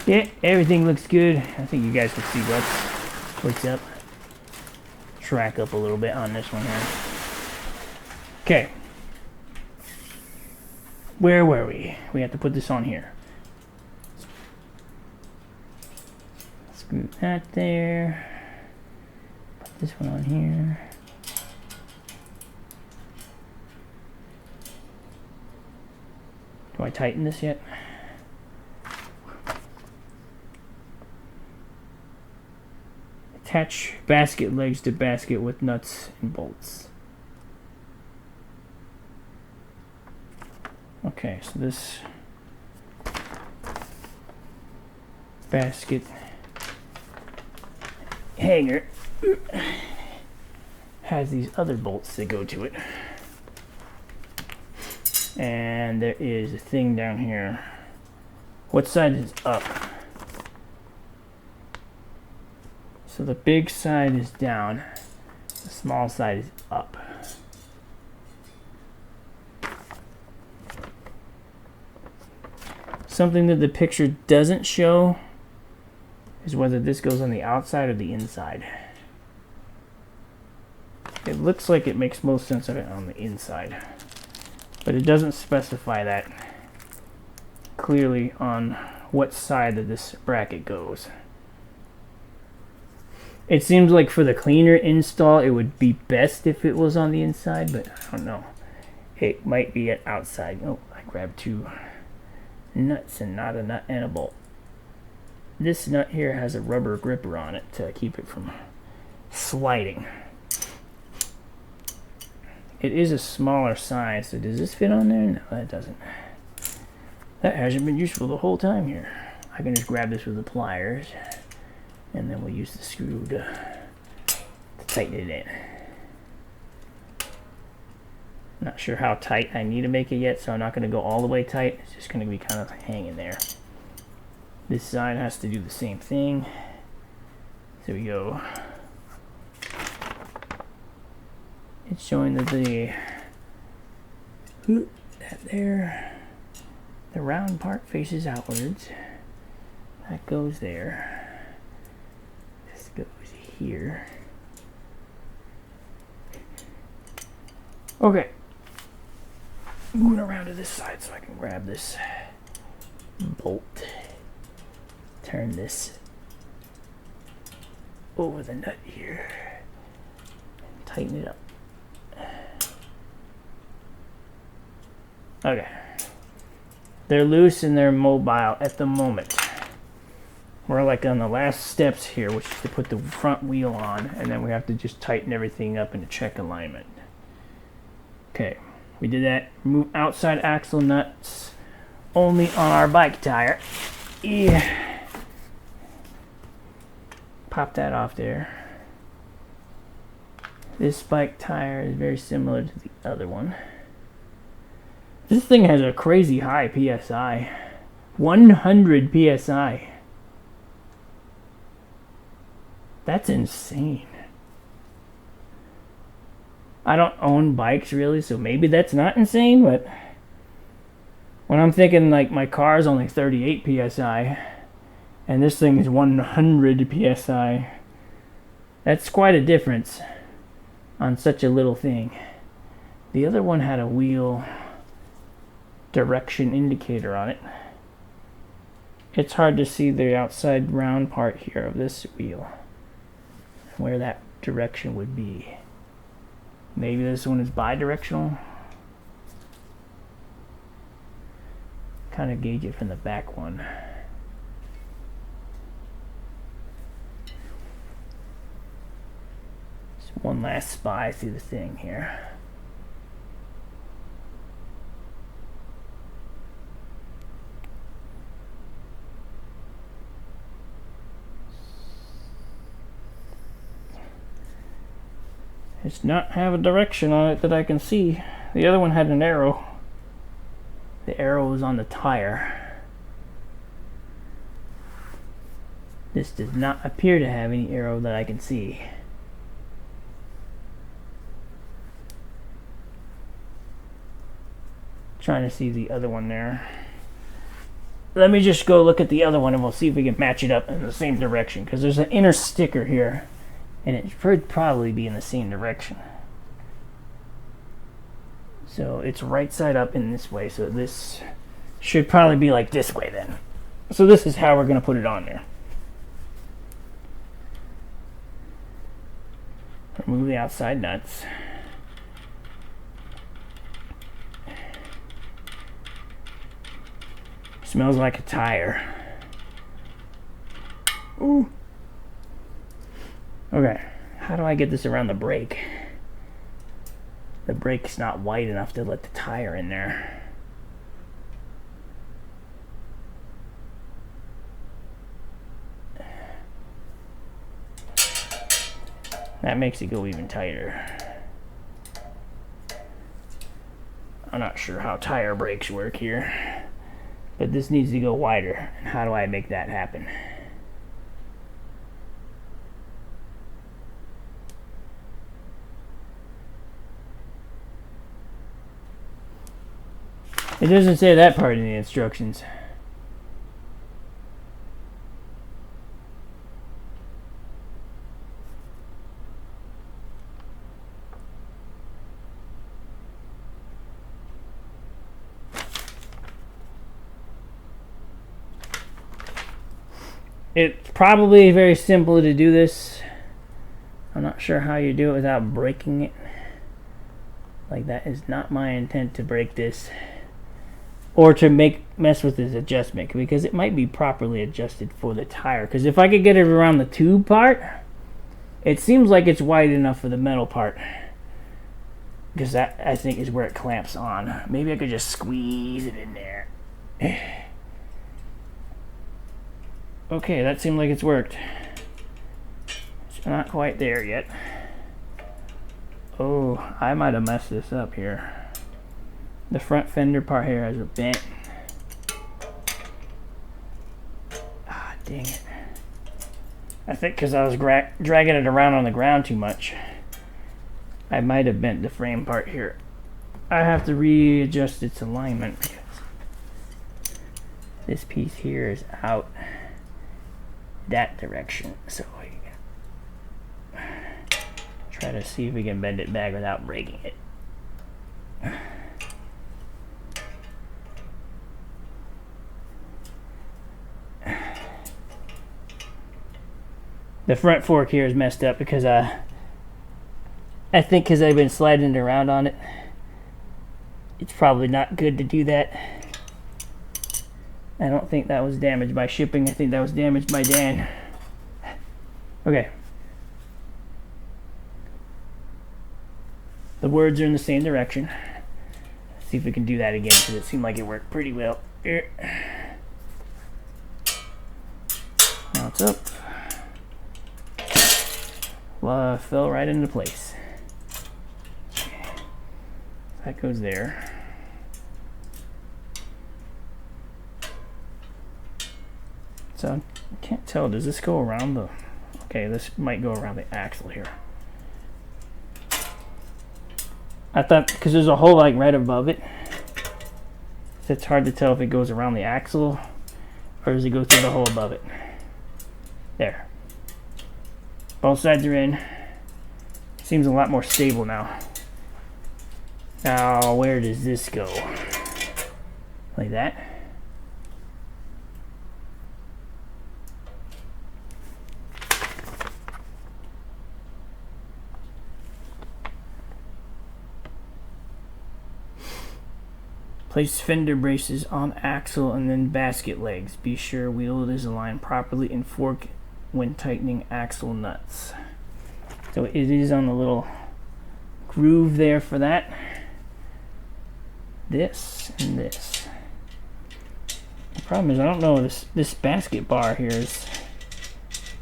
Yeah, everything looks good. I think you guys can see what's up. Track up a little bit on this one here. Okay. Where were we? We have to put this on here. Screw that there. Put this one on here. Do I tighten this yet? Attach basket legs to basket with nuts and bolts. Okay, so this basket hanger has these other bolts that go to it. And there is a thing down here. What side is up? So the big side is down, the small side is up. Something that the picture doesn't show is whether this goes on the outside or the inside. It looks like it makes most sense of it on the inside, but it doesn't specify that clearly on what side of this bracket goes. It seems like for the cleaner install, it would be best if it was on the inside, but I don't know. It might be at outside. Oh, I grabbed two nuts and not a nut and a bolt. This nut here has a rubber gripper on it to keep it from sliding. It is a smaller size, so does this fit on there? No, that doesn't. That hasn't been useful the whole time here. I can just grab this with the pliers, and then we'll use the screw to tighten it in. Not sure how tight I need to make it yet, so I'm not going to go all the way tight. It's just going to be kind of hanging there. This side has to do the same thing. So we go. It's showing that the round part faces outwards. That goes there. This goes here. Okay. Moving around to this side so I can grab this bolt. Turn this over the nut here. And tighten it up. Okay. They're loose and they're mobile at the moment. We're like on the last steps here, which is to put the front wheel on, and then we have to just tighten everything up and check alignment. Okay, we did that. Move outside axle nuts only on our bike tire. Yeah. Pop that off there. This bike tire is very similar to the other one. This thing has a crazy high PSI. 100 PSI. That's insane. I don't own bikes really, so maybe that's not insane, but when I'm thinking like my car is only 38 PSI and this thing is 100 PSI, that's quite a difference on such a little thing. The other one had a wheel direction indicator on it. It's hard to see the outside round part here of this wheel, where that direction would be. Maybe this one is bi-directional. Kind of gauge it from the back one. Just one last spy through the thing here. It's not have a direction on it that I can see. The other one had an arrow. The arrow was on the tire. This does not appear to have any arrow that I can see. Trying to see the other one there. Let me just go look at the other one and we'll see if we can match it up in the same direction, because there's an inner sticker here. And it should probably be in the same direction. So it's right side up in this way. So this should probably be like this way then. So this is how we're going to put it on there. Remove the outside nuts. Smells like a tire. Ooh. Okay, how do I get this around the brake? The brake's not wide enough to let the tire in there. That makes it go even tighter. I'm not sure how tire brakes work here, but this needs to go wider. And how do I make that happen? It doesn't say that part in the instructions. It's probably very simple to do this. I'm not sure how you do it without breaking it. Like, that is not my intent to break this. Or to mess with this adjustment, because it might be properly adjusted for the tire. Because if I could get it around the tube part, it seems like it's wide enough for the metal part. Because that, I think, is where it clamps on. Maybe I could just squeeze it in there. Okay, that seemed like it's worked. It's not quite there yet. Oh, I might have messed this up here. The front fender part here has a bent. Ah, dang it. I think because I was dragging it around on the ground too much, I might have bent the frame part here. I have to readjust its alignment because this piece here is out that direction. So we try to see if we can bend it back without breaking it. The front fork here is messed up because I think because I've been sliding it around on it, it's probably not good to do that. I don't think that was damaged by shipping. I think that was damaged by Dan. Okay. The words are in the same direction. Let's see if we can do that again because it seemed like it worked pretty well. Here. Now it's up. Fell right into place. That goes there. So I can't tell. Does this go around the... Okay, this might go around the axle here. I thought, because there's a hole like right above it, so it's hard to tell if it goes around the axle or does it go through the hole above it. There. Both sides are in. Seems a lot more stable now. Now, where does this go? Like that? Place fender braces on axle and then basket legs. Be sure wheel is aligned properly and fork when tightening axle nuts. So it is on the little groove there for that. This and this. The problem is I don't know, this basket bar here is,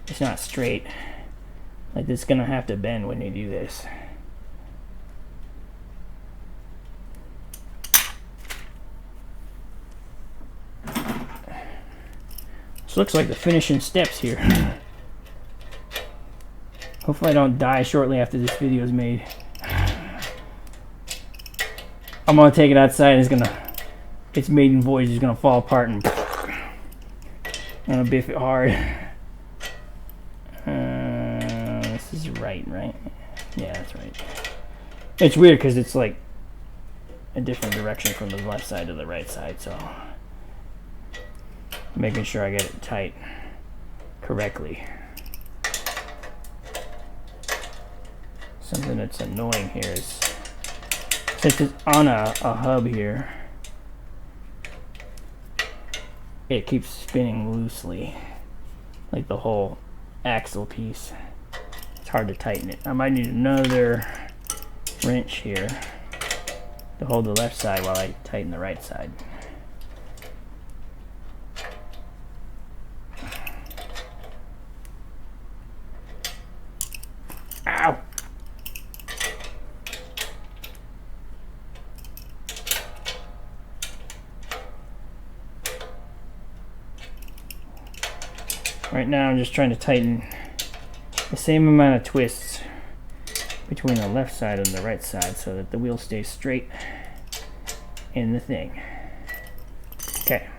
it's not straight. Like, it's gonna have to bend when you do this. This looks like the finishing steps here. Hopefully I don't die shortly after this video is made. I'm gonna take it outside and its maiden voyage is gonna fall apart and I'm gonna biff it hard. This is right? Yeah, that's right. It's weird because it's like a different direction from the left side to the right side, so making sure I get it tight correctly. Something that's annoying here is, since it's on a hub here, it keeps spinning loosely, like the whole axle piece. It's hard to tighten it. I might need another wrench here to hold the left side while I tighten the right side. Ow! Right now I'm just trying to tighten the same amount of twists between the left side and the right side so that the wheel stays straight in the thing. Okay.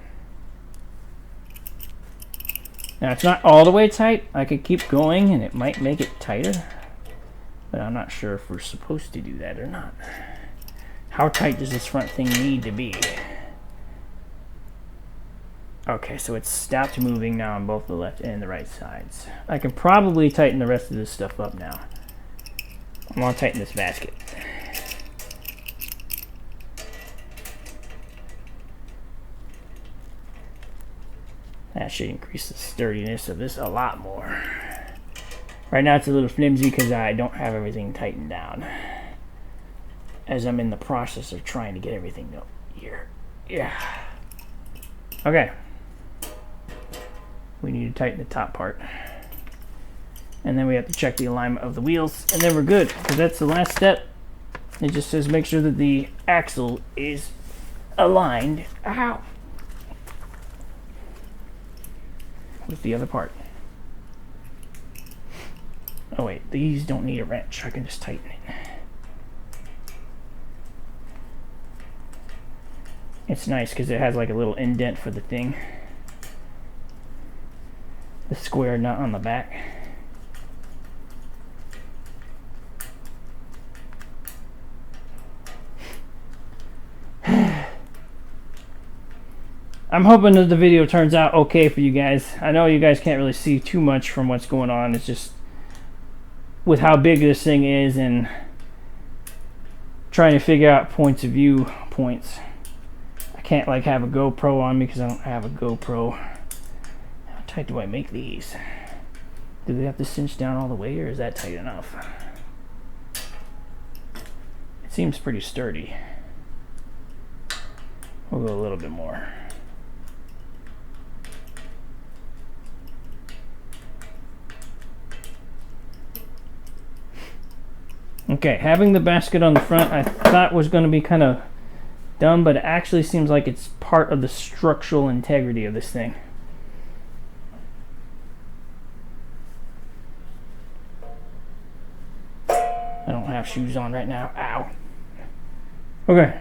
Now it's not all the way tight. I could keep going and it might make it tighter, but I'm not sure if we're supposed to do that or not. How tight does this front thing need to be? Okay, so it's stopped moving now on both the left and the right sides. I can probably tighten the rest of this stuff up now. I'm gonna tighten this basket. That should increase the sturdiness of this a lot more. Right now it's a little flimsy because I don't have everything tightened down, as I'm in the process of trying to get everything up here. Yeah. Okay. We need to tighten the top part. And then we have to check the alignment of the wheels, and then we're good, because that's the last step. It just says make sure that the axle is aligned. Ow! With the other part. Oh wait, these don't need a wrench. I can just tighten it. It's nice because it has like a little indent for the thing. The square nut on the back. I'm hoping that the video turns out okay for you guys. I know you guys can't really see too much from what's going on. It's just with how big this thing is and trying to figure out points of view points. I can't like have a GoPro on me because I don't have a GoPro. How tight do I make these? Do they have to cinch down all the way, or is that tight enough? It seems pretty sturdy. We'll go a little bit more. Okay, having the basket on the front I thought was going to be kind of dumb, but it actually seems like it's part of the structural integrity of this thing. I don't have shoes on right now. Ow. Okay.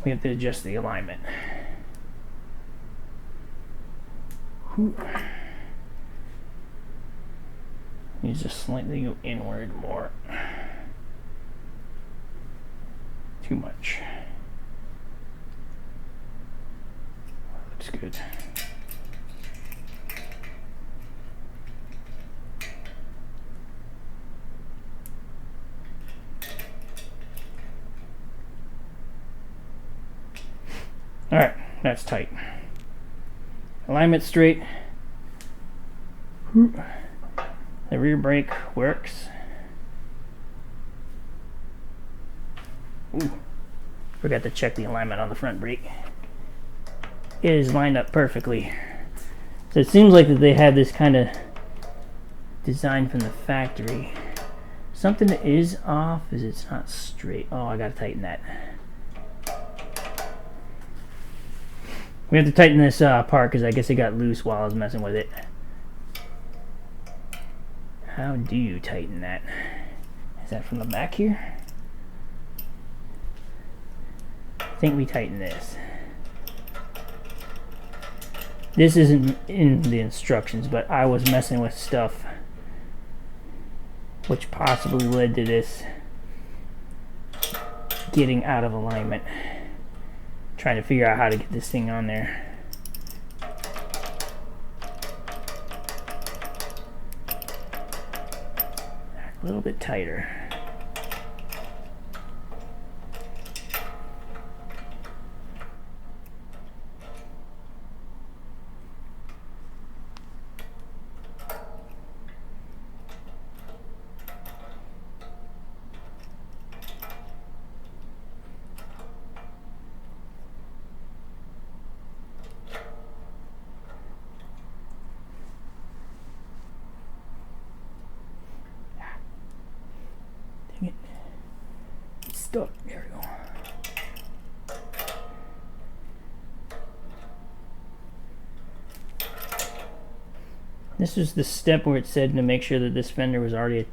We have to adjust the alignment. You just slightly go inward more. Too much. Looks good. Alright, that's tight. Alignment straight. The rear brake works. Ooh, forgot to check the alignment on the front brake. It is lined up perfectly. So it seems like that they had this kind of design from the factory. Something that is off is it's not straight. Oh, I gotta tighten that. We have to tighten this part because I guess it got loose while I was messing with it. How do you tighten that? Is that from the back here? I think we tighten this. This isn't in the instructions, but I was messing with stuff which possibly led to this getting out of alignment. Trying to figure out how to get this thing on there. A little bit tighter. Dang it. It's stuck. There we go. This was the step where it said to make sure that this fender was already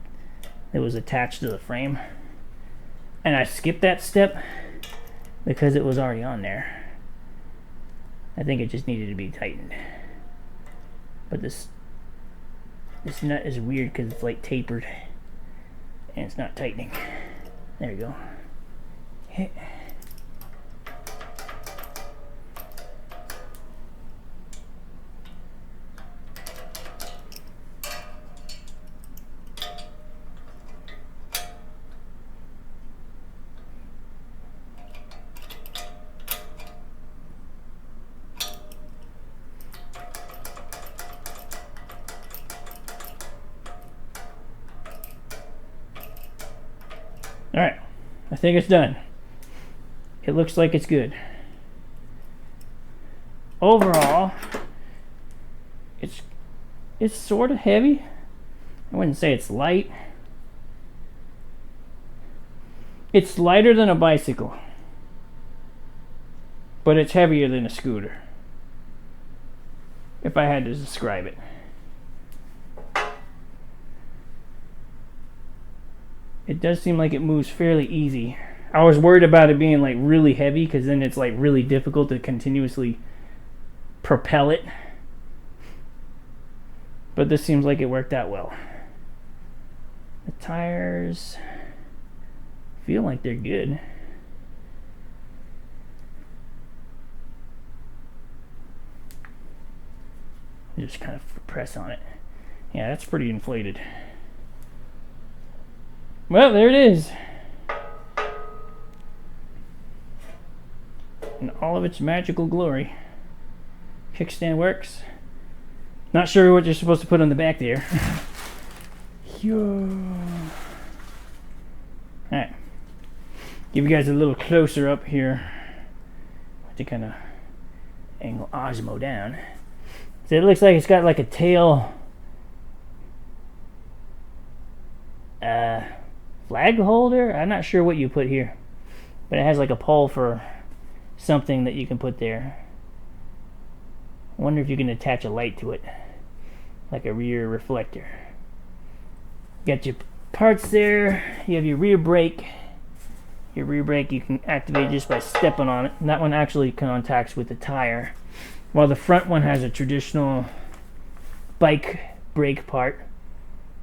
attached to the frame. And I skipped that step because it was already on there. I think it just needed to be tightened. But this nut is weird because it's like tapered and it's not tightening. There you go. Hit. Alright, I think it's done. It looks like it's good. Overall, it's sort of heavy. I wouldn't say it's light. It's lighter than a bicycle, but it's heavier than a scooter, if I had to describe it. It does seem like it moves fairly easy. I was worried about it being like really heavy, because then it's like really difficult to continuously propel it. But this seems like it worked out well. The tires feel like they're good. Just kind of press on it. Yeah, that's pretty inflated. Well, there it is. In all of its magical glory. Kickstand works. Not sure what you're supposed to put on the back there. Alright. Give you guys a little closer up here. To kind of angle Osmo down. So it looks like it's got like a tail flag holder. I'm not sure what you put here, but it has like a pole for something that you can put there. I wonder if you can attach a light to it, like a rear reflector. Got your parts there. You have your rear brake. Your rear brake you can activate just by stepping on it. And that one actually contacts with the tire, while the front one has a traditional bike brake part.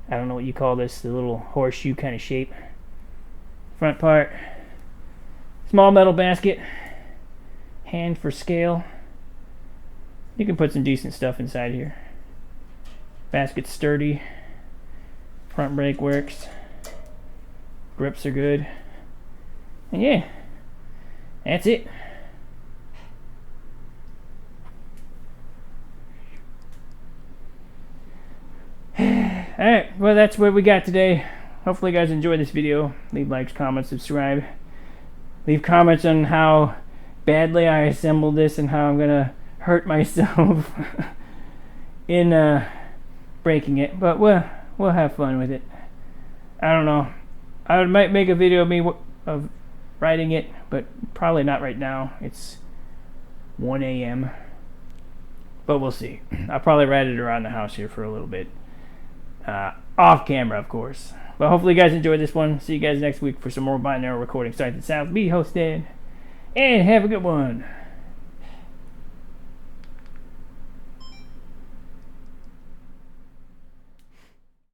I don't know what you call this, the little horseshoe kind of shape. Front part, small metal basket, hand for scale. You can put some decent stuff inside here. Basket's sturdy. Front brake works. Grips are good. And yeah, that's it. Alright, well that's what we got today. Hopefully you guys enjoyed this video. Leave likes, comments, subscribe. Leave comments on how badly I assembled this and how I'm gonna hurt myself in breaking it. But we'll have fun with it. I don't know. I might make a video of me of riding it, but probably not right now. It's 1 a.m. But we'll see. I'll probably ride it around the house here for a little bit. Off camera, of course. But hopefully you guys enjoyed this one. See you guys next week for some more binaural recording sights and sounds. Be hosted. And have a good one.